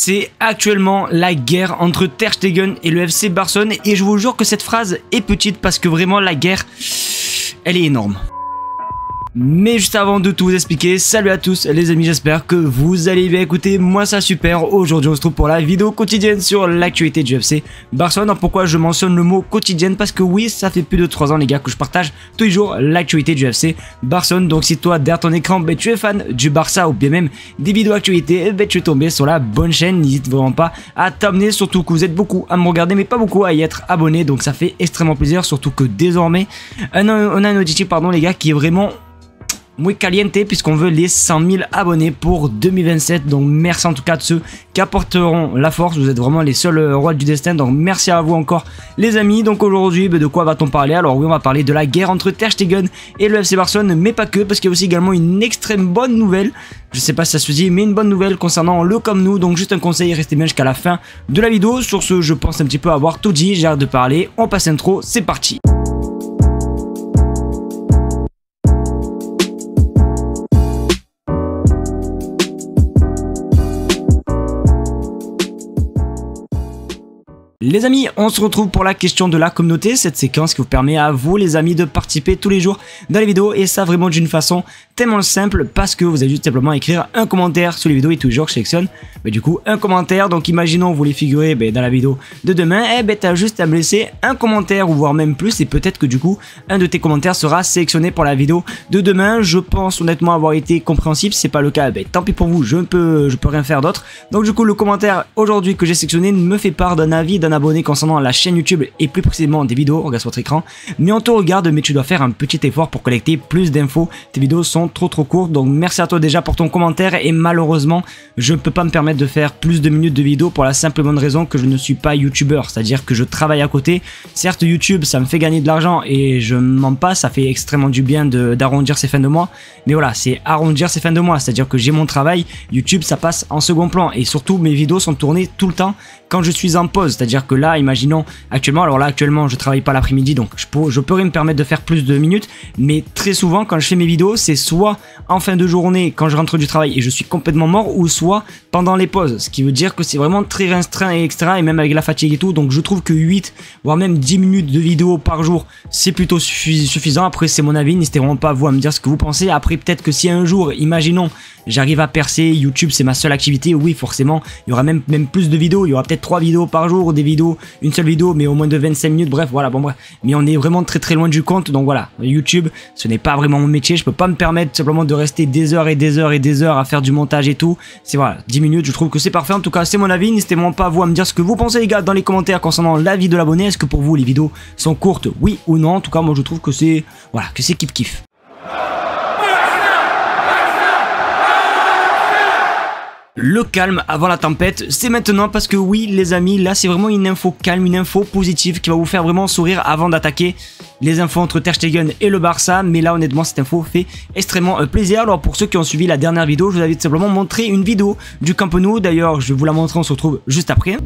C'est actuellement la guerre entre Ter Stegen et le FC Barcelone et je vous jure que cette phrase est petite parce que vraiment la guerre, elle est énorme. Mais juste avant de tout vous expliquer, salut à tous les amis, j'espère que vous allez bien. Écoutez, moi ça super, aujourd'hui on se trouve pour la vidéo quotidienne sur l'actualité du FC Barcelone. Alors pourquoi je mentionne le mot quotidienne? Parce que oui, ça fait plus de 3 ans les gars que je partage tous les jours l'actualité du FC Barcelone. Donc si toi derrière ton écran, tu es fan du Barça ou bien même des vidéos actualités, tu es tombé sur la bonne chaîne. N'hésite vraiment pas à t'abonner, surtout que vous êtes beaucoup à me regarder mais pas beaucoup à y être abonné. Donc ça fait extrêmement plaisir, surtout que désormais on a un objectif les gars qui est vraiment muy caliente puisqu'on veut les 100 000 abonnés pour 2027. Donc merci en tout cas de ceux qui apporteront la force. Vous êtes vraiment les seuls rois du destin. Donc merci à vous encore les amis. Donc aujourd'hui de quoi va-t-on parler? Alors oui, on va parler de la guerre entre Ter Stegen et le FC Barcelone, mais pas que, parce qu'il y a aussi également une extrême bonne nouvelle. Je sais pas si ça se dit, mais une bonne nouvelle concernant le Camp Nou. Donc juste un conseil, restez bien jusqu'à la fin de la vidéo. Sur ce, je pense un petit peu avoir tout dit. J'ai hâte de parler. On passe l'intro, c'est parti. Les amis, on se retrouve pour la question de la communauté, cette séquence qui vous permet à vous les amis de participer tous les jours dans les vidéos, et ça vraiment d'une façon tellement simple, parce que vous allez juste simplement écrire un commentaire sous les vidéos et tous les jours je sélectionne du coup un commentaire. Donc imaginons vous voulez figurer dans la vidéo de demain, t'as juste à me laisser un commentaire ou voire même plus, et peut-être que du coup un de tes commentaires sera sélectionné pour la vidéo de demain. Je pense honnêtement avoir été compréhensible, si c'est pas le cas tant pis pour vous, je peux rien faire d'autre. Donc du coup le commentaire aujourd'hui que j'ai sélectionné me fait part d'un avis d'un abonné concernant la chaîne YouTube et plus précisément des vidéos. Regarde sur votre écran, mais on te regarde, mais tu dois faire un petit effort pour collecter plus d'infos. Tes vidéos sont trop courtes, donc merci à toi déjà pour ton commentaire, et malheureusement je ne peux pas me permettre de faire plus de minutes de vidéo pour la simple et bonne raison que je ne suis pas youtubeur, c'est-à-dire que je travaille à côté. Certes YouTube ça me fait gagner de l'argent et je ne mens pas, ça fait extrêmement du bien d'arrondir ses fins de mois, mais voilà, c'est arrondir ses fins de mois, c'est-à-dire que j'ai mon travail, YouTube ça passe en second plan, et surtout mes vidéos sont tournées tout le temps quand je suis en pause, c'est-à-dire que là imaginons actuellement, alors là actuellement je travaille pas l'après-midi, donc je pourrais me permettre de faire plus de minutes, mais très souvent quand je fais mes vidéos c'est soit en fin de journée quand je rentre du travail et je suis complètement mort, ou soit pendant les pauses, ce qui veut dire que c'est vraiment très restreint et etc, et même avec la fatigue et tout. Donc je trouve que 8 voire même 10 minutes de vidéo par jour c'est plutôt suffisant. Après c'est mon avis, n'hésitez vraiment pas vous à me dire ce que vous pensez. Après peut-être que si un jour, imaginons, j'arrive à percer, YouTube c'est ma seule activité, oui forcément il y aura même plus de vidéos, il y aura peut-être 3 vidéos par jour, des vidéos, une seule vidéo mais au moins de 25 minutes, bref voilà, bon bref, mais on est vraiment très loin du compte. Donc voilà, YouTube ce n'est pas vraiment mon métier, je peux pas me permettre simplement de rester des heures et des heures et des heures à faire du montage et tout. C'est voilà, 10 minutes je trouve que c'est parfait. En tout cas c'est mon avis, n'hésitez vraiment pas vous à me dire ce que vous pensez les gars dans les commentaires concernant l'avis de l'abonné. Est-ce que pour vous les vidéos sont courtes, oui ou non? En tout cas moi je trouve que c'est voilà, que c'est kiff. Le calme avant la tempête, c'est maintenant, parce que oui les amis, là c'est vraiment une info calme, une info positive qui va vous faire vraiment sourire avant d'attaquer les infos entre Ter Stegen et le Barça. Mais là honnêtement cette info fait extrêmement plaisir. Alors pour ceux qui ont suivi la dernière vidéo, je vous avais simplement montré une vidéo du Camp Nou, d'ailleurs je vais vous la montrer, on se retrouve juste après.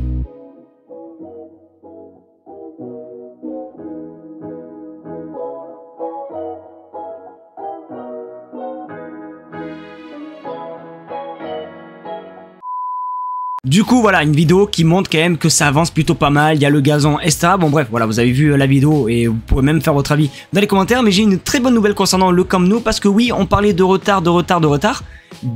Du coup voilà, une vidéo qui montre quand même que ça avance plutôt pas mal, il y a le gazon etc. Bon bref voilà, vous avez vu la vidéo et vous pourrez même faire votre avis dans les commentaires. Mais j'ai une très bonne nouvelle concernant le Camp Nou, parce que oui on parlait de retard,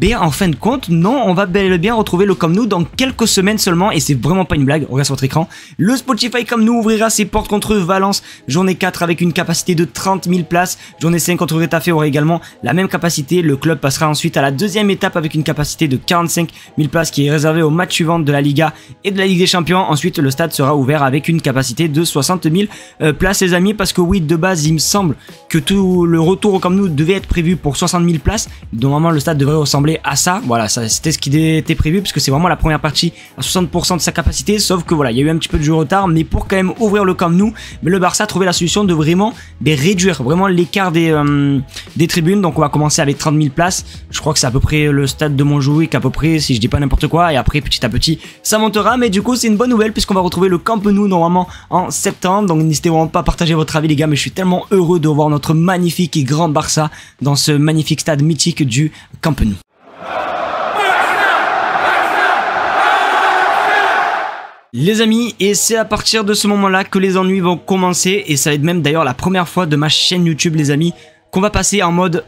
mais en fin de compte non, on va bel et bien retrouver le Camp Nou dans quelques semaines seulement, et c'est vraiment pas une blague. Regarde sur votre écran, le Spotify Camp Nou ouvrira ses portes contre Valence, journée 4 avec une capacité de 30 000 places, journée 5 contre Retafe aura également la même capacité. Le club passera ensuite à la deuxième étape avec une capacité de 45 000 places qui est réservée aux matchs suivants de la Liga et de la Ligue des Champions. Ensuite le stade sera ouvert avec une capacité de 60 000 places les amis, parce que oui de base il me semble que tout le retour au Camp Nou devait être prévu pour 60 000 places, normalement le stade devrait ressembler à ça, voilà, c'était ce qui était prévu, puisque c'est vraiment la première partie à 60% de sa capacité, sauf que voilà, il y a eu un petit peu de retard. Mais pour quand même ouvrir le Camp Nou, le Barça a trouvé la solution de vraiment réduire vraiment l'écart des tribunes. Donc on va commencer avec 30 000 places, je crois que c'est à peu près le stade de Montjuïc à peu près, si je dis pas n'importe quoi, et après petit à petit ça montera. Mais du coup c'est une bonne nouvelle puisqu'on va retrouver le Camp Nou normalement en septembre. Donc n'hésitez vraiment pas à partager votre avis les gars, mais je suis tellement heureux de voir notre magnifique et grand Barça dans ce magnifique stade mythique du Camp Nou. Les amis, et c'est à partir de ce moment-là que les ennuis vont commencer, et ça va être même d'ailleurs la première fois de ma chaîne YouTube les amis, qu'on va passer en mode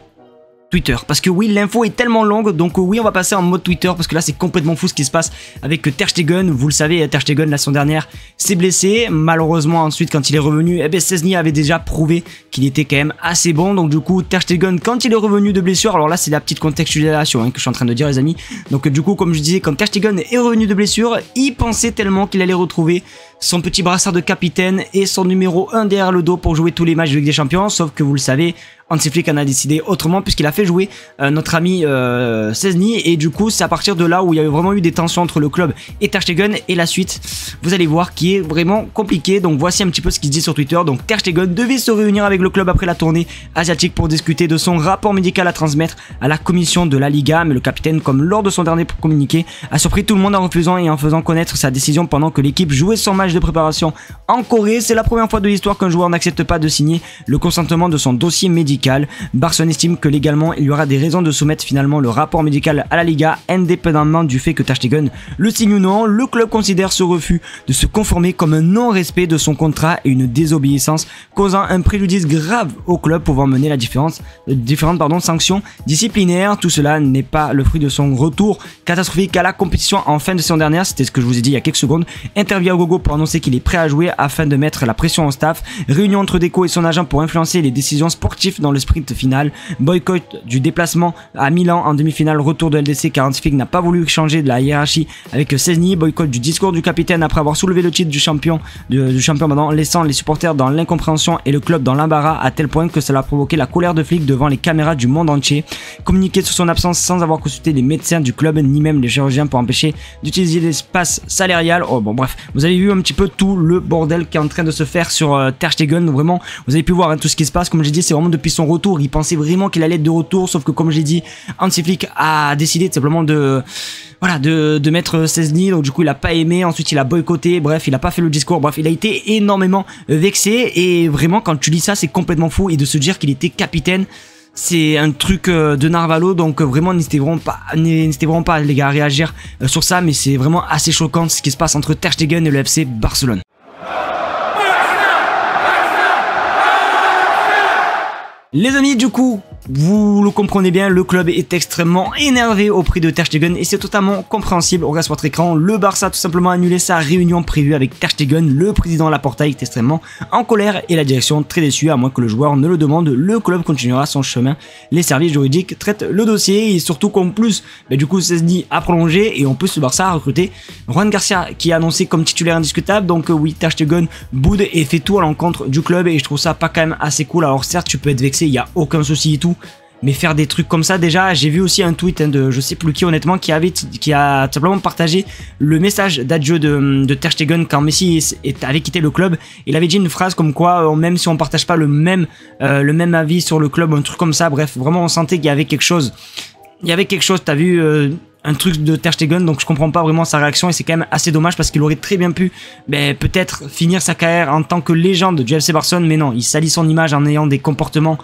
Twitter, parce que oui, l'info est tellement longue, donc oui, on va passer en mode Twitter, parce que là c'est complètement fou ce qui se passe avec Ter Stegen. Vous le savez, Ter Stegen la saison dernière s'est blessé, malheureusement ensuite quand il est revenu, eh bien Szczęsny avait déjà prouvé qu'il était quand même assez bon, donc du coup Ter Stegen quand il est revenu de blessure, alors là c'est la petite contextualisation que je suis en train de dire les amis, donc du coup comme je disais, quand Ter Stegen est revenu de blessure, il pensait tellement qu'il allait retrouver son petit brassard de capitaine et son numéro 1 derrière le dos pour jouer tous les matchs de Ligue des Champions, sauf que vous le savez, Hansi Flick en a décidé autrement puisqu'il a fait jouer notre ami Szczęsny, et du coup c'est à partir de là où il y a vraiment eu des tensions entre le club et Ter Stegen, et la suite vous allez voir qui est vraiment compliquée. Donc voici un petit peu ce qui se dit sur Twitter. Donc Ter Stegen devait se réunir avec le club après la tournée asiatique pour discuter de son rapport médical à transmettre à la commission de la Liga, mais le capitaine, comme lors de son dernier communiqué, a surpris tout le monde en refusant et en faisant connaître sa décision pendant que l'équipe jouait son match de préparation en Corée. C'est la première fois de l'histoire qu'un joueur n'accepte pas de signer le consentement de son dossier médical. Barcelone estime que légalement il y aura des raisons de soumettre finalement le rapport médical à la Liga, indépendamment du fait que Ter Stegen le signe ou non. Le club considère ce refus de se conformer comme un non-respect de son contrat et une désobéissance causant un préjudice grave au club, pouvant mener à différentes sanctions disciplinaires. Tout cela n'est pas le fruit de son retour catastrophique à la compétition en fin de saison dernière, c'était ce que je vous ai dit il y a quelques secondes. Interview à gogo pour annoncer qu'il est prêt à jouer afin de mettre la pression au staff. Réunion entre Deco et son agent pour influencer les décisions sportives dans le sprint final. Boycott du déplacement à Milan en demi-finale, retour de LDC car Hansi Flick n'a pas voulu changer de la hiérarchie avec Szczęsny. Boycott du discours du capitaine après avoir soulevé le titre du champion, laissant les supporters dans l'incompréhension et le club dans l'embarras à tel point que cela a provoqué la colère de Flick devant les caméras du monde entier. Communiquer sur son absence sans avoir consulté les médecins du club ni même les chirurgiens pour empêcher d'utiliser l'espace salarial. Oh bon bref, vous avez vu un petit peu tout le bordel qui est en train de se faire sur Ter Stegen. Vraiment, vous avez pu voir tout ce qui se passe. Comme j'ai dit, c'est vraiment depuis son retour, il pensait vraiment qu'il allait être de retour, sauf que comme j'ai dit, Hansi Flick a décidé simplement de mettre Szczęsny, donc du coup il a pas aimé, ensuite il a boycotté, bref il a pas fait le discours, bref il a été énormément vexé, et vraiment quand tu lis ça c'est complètement fou, et de se dire qu'il était capitaine, c'est un truc de Narvalo, donc vraiment n'hésitez vraiment pas les gars à réagir sur ça, mais c'est vraiment assez choquant ce qui se passe entre Ter Stegen et le FC Barcelone. Les amis, du coup, vous le comprenez bien, le club est extrêmement énervé auprès de Ter Stegen et c'est totalement compréhensible. On regarde sur votre écran, le Barça a tout simplement annulé sa réunion prévue avec Ter Stegen. Le président Laporta est extrêmement en colère et la direction très déçue, à moins que le joueur ne le demande. Le club continuera son chemin. Les services juridiques traitent le dossier et surtout qu'en plus, du coup, Szczęsny a prolongé et en plus le Barça a recruté Ruan Garcia qui est annoncé comme titulaire indiscutable. Donc oui, Ter Stegen boude et fait tout à l'encontre du club et je trouve ça pas quand même assez cool. Alors certes, tu peux être vexé, il n'y a aucun souci et tout, mais faire des trucs comme ça, déjà j'ai vu aussi un tweet de je sais plus qui honnêtement qui a simplement partagé le message d'adieu de Ter Stegen quand Messi avait quitté le club. Il avait dit une phrase comme quoi même si on partage pas le même avis sur le club, un truc comme ça. Bref, vraiment on sentait qu'il y avait quelque chose, t'as vu un truc de Ter Stegen, donc je comprends pas vraiment sa réaction et c'est quand même assez dommage parce qu'il aurait très bien pu peut-être finir sa carrière en tant que légende du FC Barcelone, mais non, il salit son image en ayant des comportements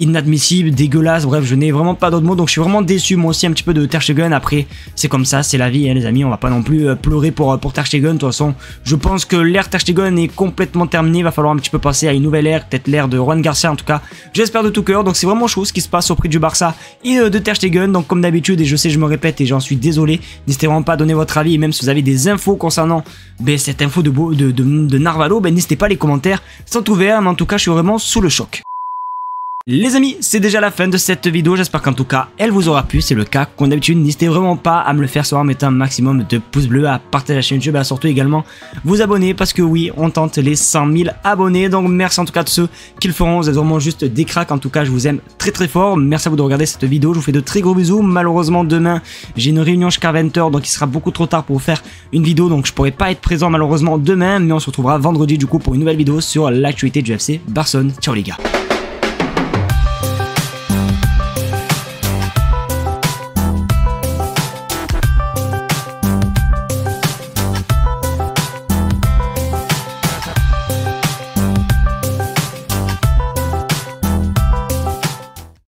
inadmissible, dégueulasse, bref je n'ai vraiment pas d'autres mots, donc je suis vraiment déçu moi aussi un petit peu de Ter Stegen. Après c'est comme ça, c'est la vie hein, les amis, on va pas non plus pleurer pour Ter Stegen. De toute façon je pense que l'ère Ter Stegen est complètement terminée, il va falloir un petit peu passer à une nouvelle ère, peut-être l'ère de Ruan Garcia en tout cas, j'espère de tout cœur. Donc c'est vraiment chaud ce qui se passe auprès du Barça et de Ter Stegen, donc comme d'habitude, et je sais je me répète et j'en suis désolé, n'hésitez vraiment pas à donner votre avis, et même si vous avez des infos concernant cette info de Narvalo, n'hésitez pas, les commentaires sont ouverts, mais en tout cas je suis vraiment sous le choc. Les amis, c'est déjà la fin de cette vidéo, j'espère qu'en tout cas elle vous aura plu. C'est le cas, comme d'habitude, n'hésitez vraiment pas à me le faire savoir en mettant un maximum de pouces bleus, à partager la chaîne YouTube et à surtout également vous abonner parce que oui, on tente les 100 000 abonnés. Donc merci en tout cas de ceux qui le feront, vous êtes vraiment juste des cracks. En tout cas je vous aime très très fort, merci à vous de regarder cette vidéo, je vous fais de très gros bisous. Malheureusement demain j'ai une réunion jusqu'à 20h, donc il sera beaucoup trop tard pour vous faire une vidéo, donc je pourrai pas être présent malheureusement demain, mais on se retrouvera vendredi du coup pour une nouvelle vidéo sur l'actualité du FC Barcelone. Ciao les gars.